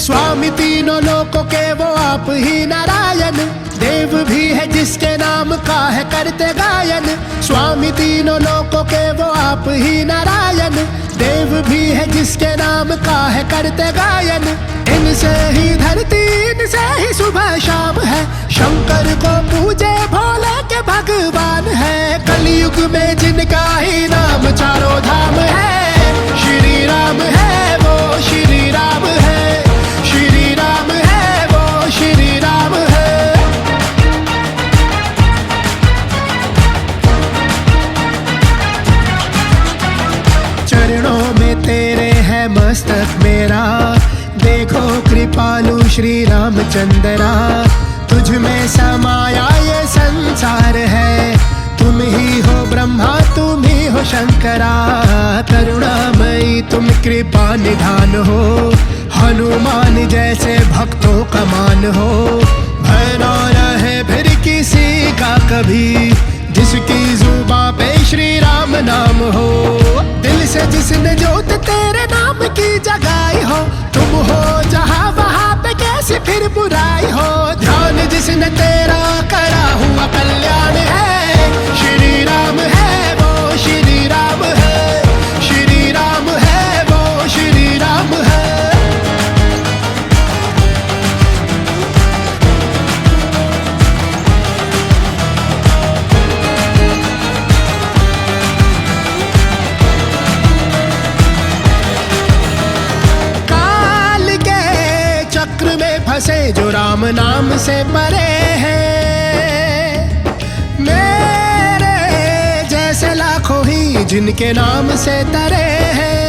स्वामी तीनों लोकों के वो आप ही नारायण, देव भी है जिसके नाम का है करते गायन। स्वामी तीनों लोकों के वो आप ही नारायण, देव भी है जिसके नाम का है करते गायन। इनसे ही धरती, इनसे ही सुबह शाम है, शंकर को पूजे भोले के भगवान है। कलयुग में जिनका ही नाम चारों धाम है, श्री राम है वो श्री राम है, श्री राम है वो श्री राम है। चरणों में तेरे है मस्तक मेरा, देखो कृपालु श्री रामचंद्रा। तुझ में समाया ये संसार है, तुम ही हो ब्रह्मा तुम ही हो शंकरा। करुणामयी तुम कृपा निधान हो, हनुमान जैसे भक्तों का मान हो। भय न रहे फिर किसी का कभी, जिसकी जुबां पे श्री राम नाम हो। दिल से जिसने जोत तेरे नाम की जगाई हो, तुम हो जहां वहां पे कैसी फिर बुराई हो। ध्यान जिसने तेरा करा हुआ कल्याण है, श्री राम है वो श्री राम है, श्री राम है वो श्री राम है। फंसे जो राम नाम से परे हैं, मेरे जैसे लाखों ही जिनके नाम से तरे हैं।